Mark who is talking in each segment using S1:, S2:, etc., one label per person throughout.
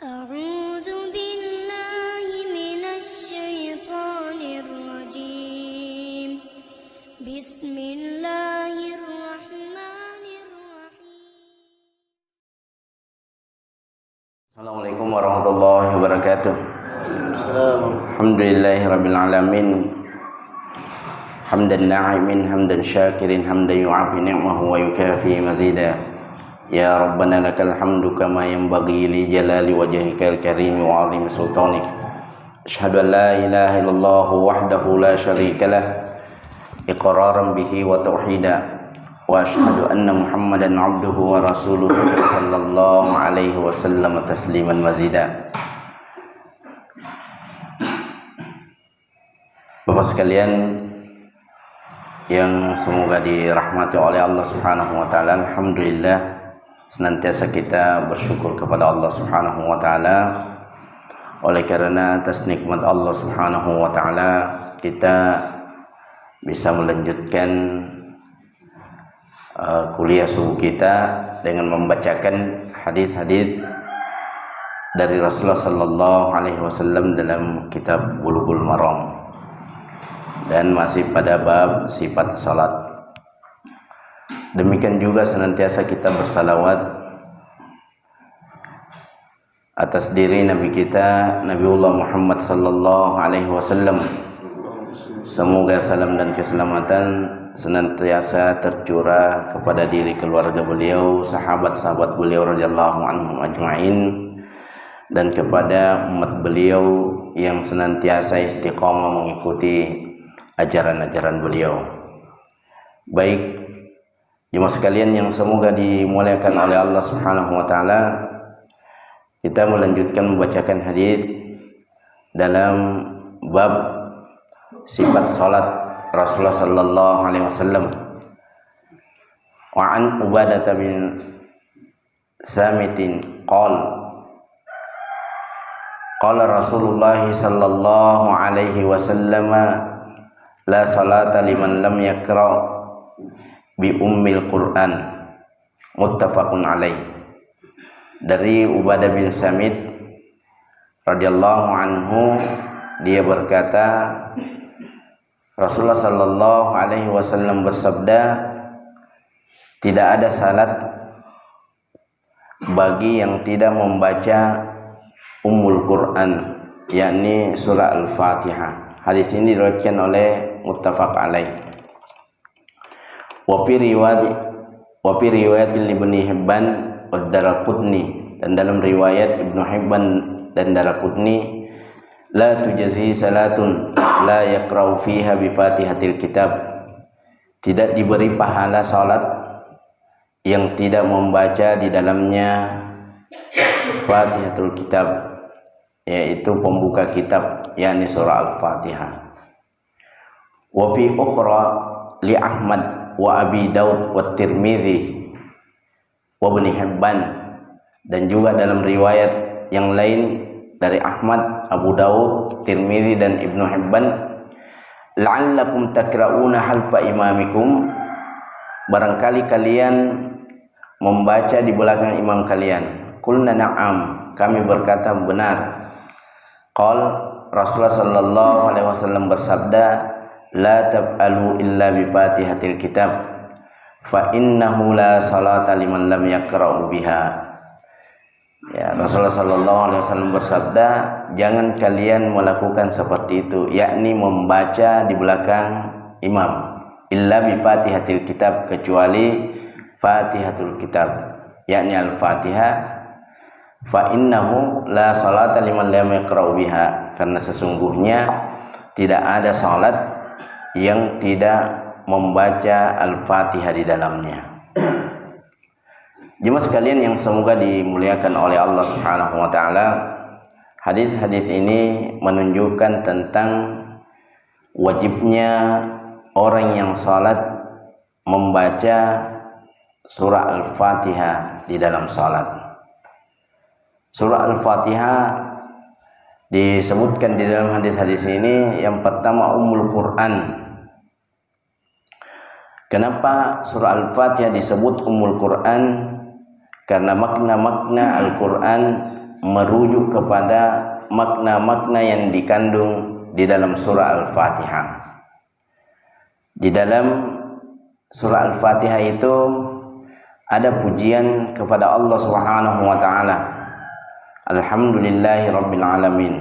S1: أعوذ بالله من الشيطان الرجيم بسم الله الرحمن الرحيم
S2: Assalamualaikum warahmatullahi wabarakatuh. Alhamdulillahi rabbil alamin. Hamdan na'imin, hamdan syakirin, hamdan yu'afi ni'mahu wa yukafi mazida. Ya Rabbana lakal hamdu kama yanbaghi li jalali wajhikal karim wa 'azimi sultanik. Asyhadu an la ilaha illallah wahdahu la syarika lah iqraran bihi wa tauhida. Wa asyhadu anna Muhammadan 'abduhu wa rasuluhu sallallahu alaihi wasallam tasliman mazida. Bapak sekalian yang semoga dirahmati oleh Allah Subhanahu wa taala, alhamdulillah senantiasa kita bersyukur kepada Allah Subhanahu wa taala. Oleh karena atas nikmat Allah Subhanahu wa taala kita bisa melanjutkan kuliah subuh kita dengan membacakan hadis-hadis dari Rasulullah sallallahu alaihi wasallam dalam kitab Bulughul Maram, dan masih pada bab sifat salat. Demikian juga senantiasa kita bersalawat atas diri Nabi kita Nabiullah Muhammad sallallahu alaihi wasallam. Semoga salam dan keselamatan senantiasa tercurah kepada diri keluarga beliau, sahabat-sahabat beliau radhiyallahu anhum ajma'in, dan kepada umat beliau yang senantiasa istiqamah mengikuti ajaran-ajaran beliau. Baik jemaah sekalian yang semoga dimuliakan oleh Allah Subhanahu wa taala, kita melanjutkan membacakan hadis dalam bab sifat salat Rasulullah sallallahu alaihi wasallam. Wa an Ubadah bin Samitin qala Rasulullah sallallahu alaihi wasallam la salata liman lam yaqra bi ummil Quran, muttafaqun alaih. Dari Ubadah bin Samit radhiyallahu anhu, dia berkata Rasulullah sallallahu alaihi wasallam bersabda, tidak ada salat bagi yang tidak membaca ummul Quran, yakni surah Al-Fatihah. Hadis ini diriwayatkan oleh muttafaq alaih. Wa fi riwayat Ibnu Hibban wa Daraqutni, dan dalam riwayat Ibnu Hibban dan Daraqutni, la tujzi salatun la yaqra'u fiha bi Fatihatil Kitab, tidak diberi pahala salat yang tidak membaca di dalamnya Fatihatul Kitab, yaitu pembuka kitab, yakni surah Al-Fatihah. Wa fi ukhra li Ahmad wa Abi Daud wa Tirmidzi wa Ibnu Hibban, dan juga dalam riwayat yang lain dari Ahmad, Abu Daud, Tirmidzi dan Ibnu Hibban, la'allakum takra'una halfa imamikum, barangkali kalian membaca di belakang imam kalian. Qulna na'am, kami berkata benar. Qal Rasulullah sallallahu alaihi wasallam bersabda, la taf'alu illa bi Fatihatil Kitab fa innahu la salata liman lam yaqra'u biha. Ya, Rasulullah sallallahu alaihi wasallam bersabda, jangan kalian melakukan seperti itu, yakni membaca di belakang imam, illa bi Fatihatil Kitab, kecuali Fatihatul Kitab, yakni Al-Fatihah. Fa innahu la salata liman lam yaqra'u biha, karena sesungguhnya tidak ada salat yang tidak membaca Al-Fatihah di dalamnya. Jemaah sekalian yang semoga dimuliakan oleh Allah Subhanahu wa taala, hadis-hadis ini menunjukkan tentang wajibnya orang yang salat membaca surah Al-Fatihah di dalam salat. Surah Al-Fatihah disebutkan di dalam hadis-hadis ini, yang pertama Ummul Quran. Kenapa surah Al-Fatihah disebut Ummul Quran? Karena makna-makna Al-Quran merujuk kepada makna-makna yang dikandung di dalam surah Al-Fatihah. Di dalam surah Al-Fatihah itu ada pujian kepada Allah Subhanahu wa taala. Alhamdulillahi rabbil alamin.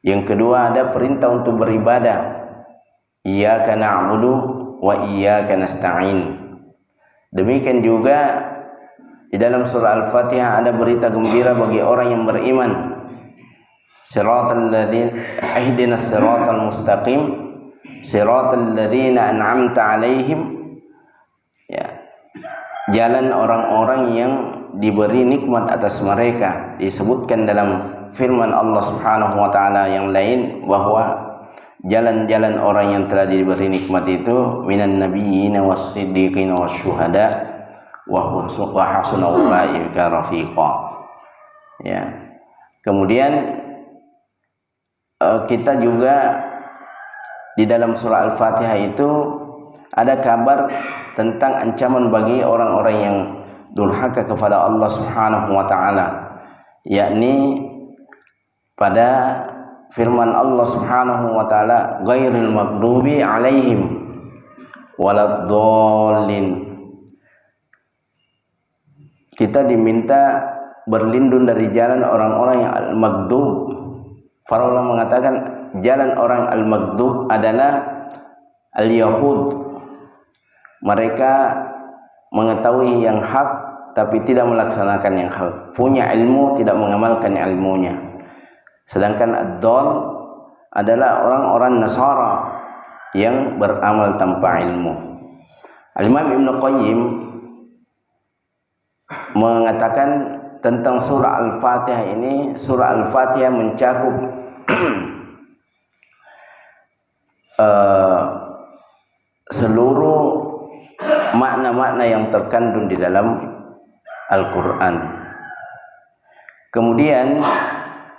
S2: Yang kedua ada perintah untuk beribadah. Iyyaka na'budu wa iyyaka nasta'in. Demikian juga di dalam surah Al-Fatihah ada berita gembira bagi orang yang beriman. Siratal ladzina ihdinas siratal mustaqim siratal ladzina an'amta 'alaihim. Ya. Jalan orang-orang yang diberi nikmat atas mereka. Disebutkan dalam firman Allah Subhanahu wa taala yang lain bahwa jalan-jalan orang yang telah diberi nikmat itu minan nabiyyin was-siddiqin wasyuhada wa hasuna ulaika rafiqa. Ya. Kemudian kita juga di dalam surah Al-Fatihah itu ada kabar tentang ancaman bagi orang-orang yang durhaka kepada Allah Subhanahu wa taala, yakni pada firman Allah Subhanahu wa taala ghairil maghdubi alaihim waladdallin. Kita diminta berlindung dari jalan orang-orang yang al-maghdub. Para ulama mengatakan jalan orang al-maghdub adalah al-yahud. Mereka mengetahui yang hak tapi tidak melaksanakan yang hak, punya ilmu tidak mengamalkan ilmunya. Sedangkan ad-dall adalah orang-orang Nasara yang beramal tanpa ilmu. Al-Imam Ibnu Qayyim mengatakan tentang surah Al-Fatihah ini, surah Al-Fatihah mencakup seluruh makna-makna yang terkandung di dalam Al-Quran. Kemudian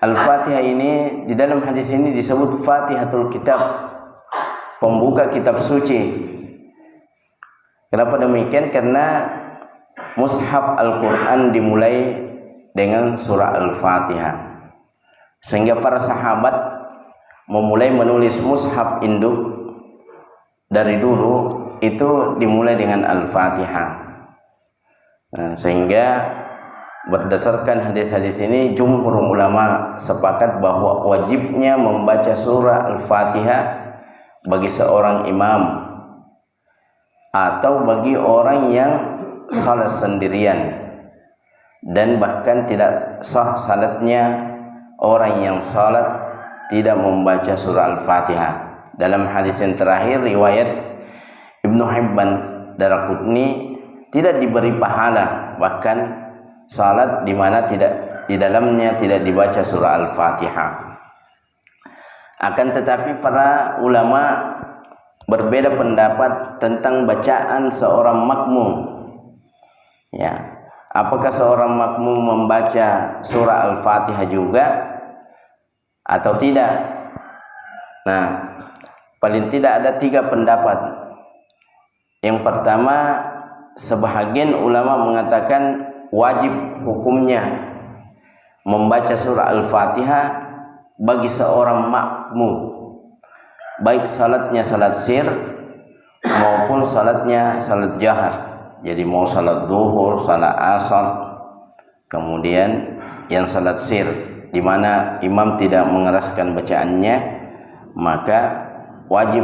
S2: Al-Fatihah ini di dalam hadis ini disebut Fatihatul Kitab, pembuka kitab suci. Kenapa demikian? Karena mushaf Al-Quran dimulai dengan surah Al-Fatihah, sehingga para sahabat memulai menulis mushaf induk dari dulu itu dimulai dengan Al-Fatihah. Nah, sehingga berdasarkan hadis-hadis ini jumhur ulama sepakat bahwa wajibnya membaca surah Al-Fatihah bagi seorang imam atau bagi orang yang salat sendirian, dan bahkan tidak sah salatnya orang yang salat tidak membaca surah Al-Fatihah. Dalam hadis yang terakhir riwayat Ibnu Hibban Daraqutni tidak diberi pahala bahkan salat di mana tidak di dalamnya tidak dibaca surah Al-Fatihah. Akan tetapi para ulama berbeda pendapat tentang bacaan seorang makmum. Ya, apakah seorang makmum membaca surah Al-Fatihah juga atau tidak? Nah, paling tidak ada 3 pendapat. Yang pertama, sebahagian ulama mengatakan wajib hukumnya membaca surah Al-Fatihah bagi seorang makmum, baik salatnya salat sir maupun salatnya salat jahar. Jadi mau salat duhur, salat asar, kemudian yang salat sir di mana imam tidak mengeraskan bacaannya, maka wajib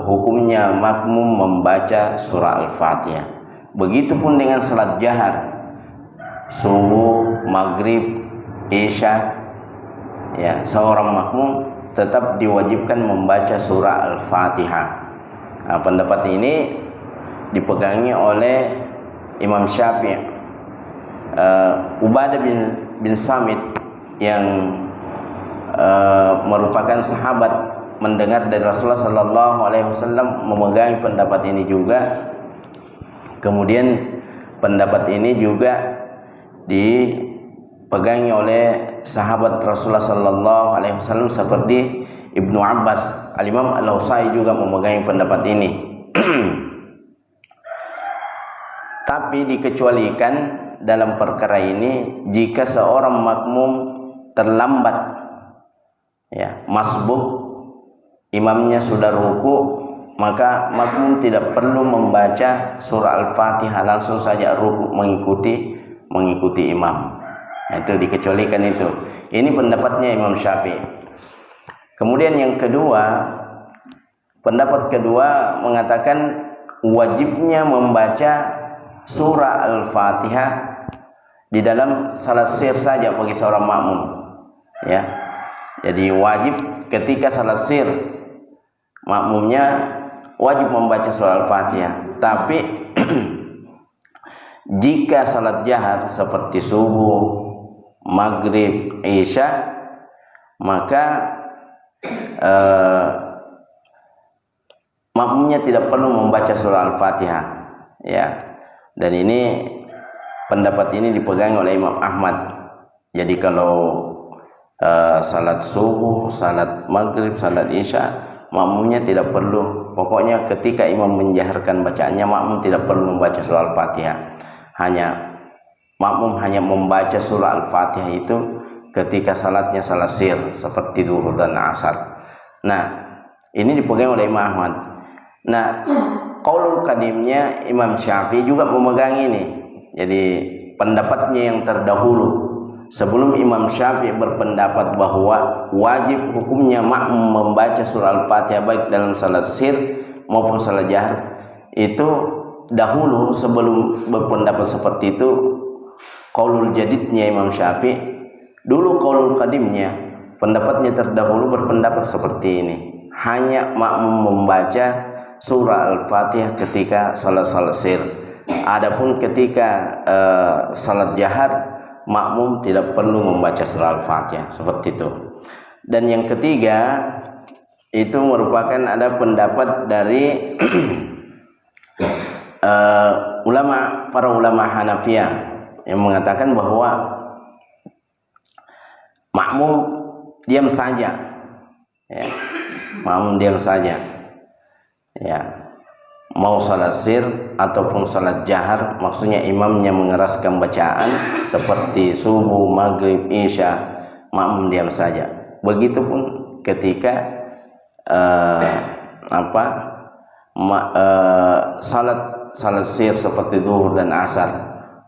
S2: hukumnya makmum membaca surah Al-Fatihah. Begitupun dengan salat jahar, subuh, maghrib, isya, ya, seorang makmum tetap diwajibkan membaca surah Al-Fatihah. Nah, pendapat ini dipegangi oleh Imam Syafi'i. Ubadah bin Samit yang merupakan sahabat mendengar dari Rasulullah sallallahu alaihi wasallam memegang pendapat ini juga. Kemudian pendapat ini juga dipegangi oleh sahabat Rasulullah sallallahu alaihi wasallam seperti Ibnu Abbas. Al-Imam Al-Auza'i juga memegang pendapat ini. Tapi dikecualikan dalam perkara ini jika seorang makmum terlambat, ya, masbuk, imamnya sudah ruku, maka makmum tidak perlu membaca surah Al-Fatihah, langsung saja ruku mengikuti imam. Itu dikecualikan itu. Ini pendapatnya Imam Syafi'i. Kemudian yang kedua, pendapat kedua mengatakan wajibnya membaca surah Al-Fatihah di dalam salat sir saja bagi seorang makmum, ya. Jadi wajib ketika salat sir makmumnya wajib membaca surah Al-Fatihah. Tapi jika salat jahar seperti subuh, maghrib, isya, maka makmumnya tidak perlu membaca surah Al-Fatihah, ya. Dan ini pendapat ini dipegang oleh Imam Ahmad. Jadi kalau salat subuh, salat maghrib, salat isya, makmumnya tidak perlu. Pokoknya ketika imam menjaharkan bacaannya, makmum tidak perlu membaca surah Al-Fatihah. Makmum hanya membaca surah Al-Fatihah itu ketika salatnya salat sir seperti zuhur dan asar. Nah, ini dipegang oleh Imam Ahmad. Nah, qaulul qadimnya Imam Syafi'i juga memegang ini. Jadi pendapatnya yang terdahulu sebelum Imam Syafi'i berpendapat bahwa wajib hukumnya makmum membaca surah Al-Fatihah baik dalam salat sir maupun salat jahar, itu dahulu sebelum berpendapat seperti itu qaulul jadidnya Imam Syafi'i. Dulu qaulul qadimnya, pendapatnya terdahulu berpendapat seperti ini. Hanya makmum membaca surah Al-Fatihah ketika salat sir. Adapun ketika salat jahar, makmum tidak perlu membaca surah Al-Fatihah, seperti itu. Dan yang ketiga itu merupakan ada pendapat dari para ulama Hanafiyah yang mengatakan bahwa makmum diam saja, ya. Makmum diam saja, ya. Mau salat sir ataupun salat jahar, maksudnya imamnya mengeraskan bacaan seperti subuh, maghrib, isya, makmum diam saja. Begitupun ketika salat sir seperti zuhur dan asar,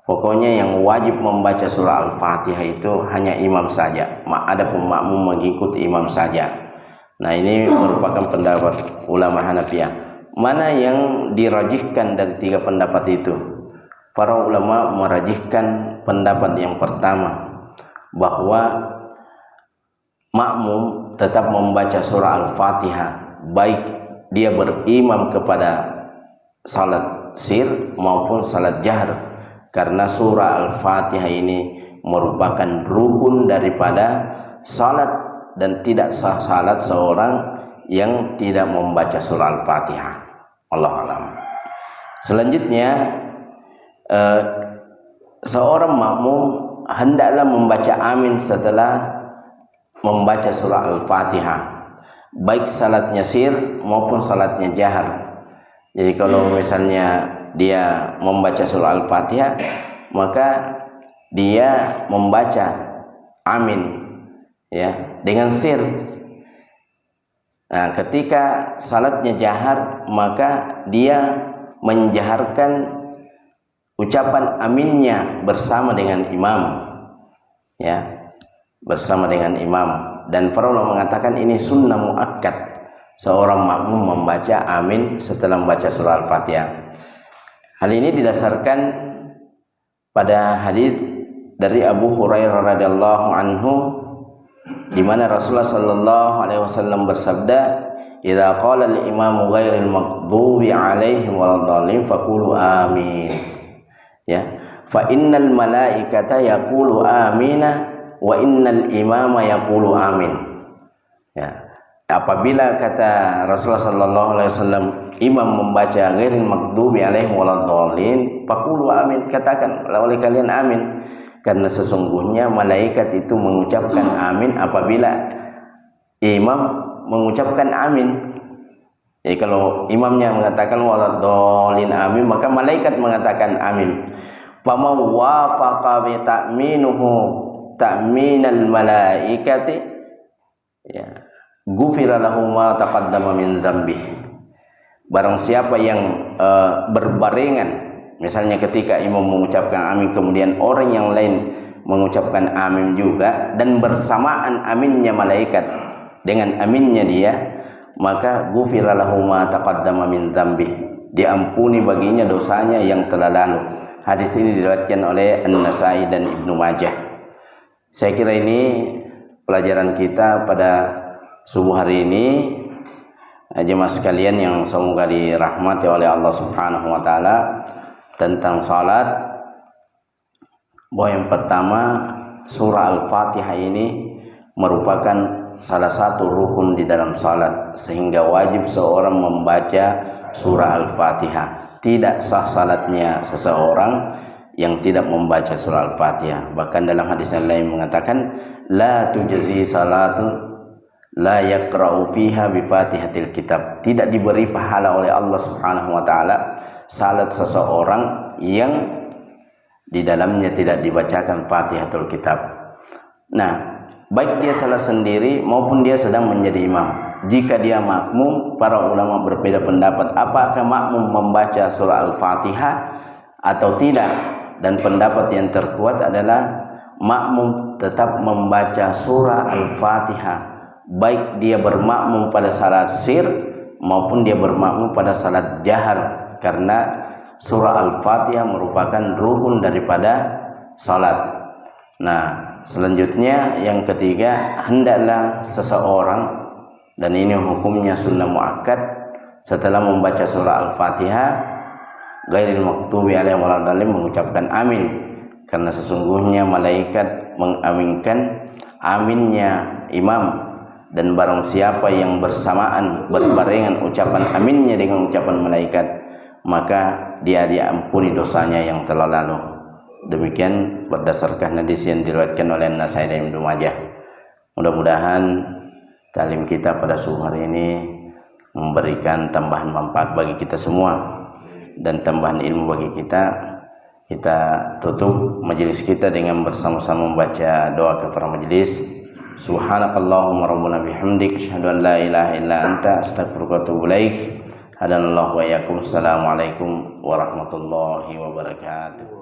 S2: pokoknya yang wajib membaca surah Al-Fatihah itu hanya imam saja. Adapun makmum mengikuti imam saja. Nah, ini merupakan pendapat ulama Hanafiyah. Mana yang dirajihkan dari tiga pendapat itu? Para ulama merajihkan pendapat yang pertama, bahwa makmum tetap membaca surah Al-Fatihah baik dia berimam kepada salat sir maupun salat jahar, karena surah Al-Fatihah ini merupakan rukun daripada salat dan tidak sah salat seorang yang tidak membaca surah Al-Fatihah. Allah alam. Selanjutnya, seorang makmum hendaklah membaca amin setelah membaca surah Al-Fatihah, baik salatnya sir maupun salatnya jahar. Jadi kalau misalnya dia membaca surah Al-Fatihah, maka dia membaca amin, ya, dengan sir. Nah, ketika salatnya jahar, maka dia menjaharkan ucapan aminnya bersama dengan imam, ya, bersama dengan imam. Dan para ulama mengatakan ini sunnah muakkad, seorang makmum membaca amin setelah membaca surah Al-Fatihah. Hal ini didasarkan pada hadis dari Abu Hurairah radhiyallahu anhu, di mana Rasulullah sallallahu alaihi wasallam bersabda, "Idza qala al-imamu ghairil maghdubi 'alaihim waladdallin faqulu amin." Ya, fa innal malaikata yaqulu amina wa innal imama yaqulu amin. Ya, apabila kata Rasulullah sallallahu alaihi wasallam imam membaca ghairil maghdubi 'alaihim waladdallin faqulu amin, katakan oleh kalian amin. Karena sesungguhnya malaikat itu mengucapkan amin apabila imam mengucapkan amin. Jadi kalau imamnya mengatakan waladhdallin amin, maka malaikat mengatakan amin. faman wafaqa bi ta'minuhu ta'minal malaikati ya ghufira lahu ma taqaddama min dzambih. Barang siapa yang berbarengan, misalnya ketika imam mengucapkan amin kemudian orang yang lain mengucapkan amin juga dan bersamaan aminnya malaikat dengan aminnya dia, maka ghufira lahu ma taqaddama min dzambih, diampuni baginya dosanya yang telah lalu. Hadis ini diriwayatkan oleh An-Nasa'i dan Ibnu Majah. Saya kira ini pelajaran kita pada subuh hari ini, jemaah sekalian yang semoga dirahmati oleh Allah Subhanahu wa taala, tentang salat. Bahwa yang pertama, surah Al-Fatihah ini merupakan salah satu rukun di dalam salat, sehingga wajib seorang membaca surah Al-Fatihah. Tidak sah salatnya seseorang yang tidak membaca surah Al-Fatihah. Bahkan dalam hadis yang lain mengatakan, la tujzi salatu la yaqra'u fiha bi Fatihatil kitab. Tidak diberi pahala oleh Allah Subhanahu wa taala salat seseorang yang di dalamnya tidak dibacakan Fatihatul Kitab. Nah, baik dia salat sendiri maupun dia sedang menjadi imam. Jika dia makmum, para ulama berbeda pendapat apakah makmum membaca surah Al-Fatihah atau tidak. Dan pendapat yang terkuat adalah makmum tetap membaca surah Al-Fatihah, baik dia bermakmum pada salat sir maupun dia bermakmum pada salat jahar, karena surah Al-Fatihah merupakan rukun daripada salat. Nah, selanjutnya yang ketiga, hendaklah seseorang, dan ini hukumnya sunnah muakkad, setelah membaca surah Al-Fatihah ghairil maghdubi alaihim waladdallin, mengucapkan amin, karena sesungguhnya malaikat mengaminkan aminnya imam, dan barang siapa yang bersamaan berbarengan ucapan aminnya dengan ucapan malaikat, maka dia diampuni dosanya yang telah lalu. Demikian berdasarkan hadis yang diriwayatkan oleh An-Nasa'i dan Ibnu Majah. Mudah-mudahan talim kita pada subuh hari ini memberikan tambahan manfaat bagi kita semua dan tambahan ilmu bagi kita. Kita tutup majelis kita dengan bersama-sama membaca doa kafaraah majelis. Subhanakallahumma rabbana bihamdik, asyhadu an la ilaha illa anta, astaghfiruka wa atubu ilaik. Hadanallahu wa iyyakum. Assalamualaikum warahmatullahi wabarakatuh.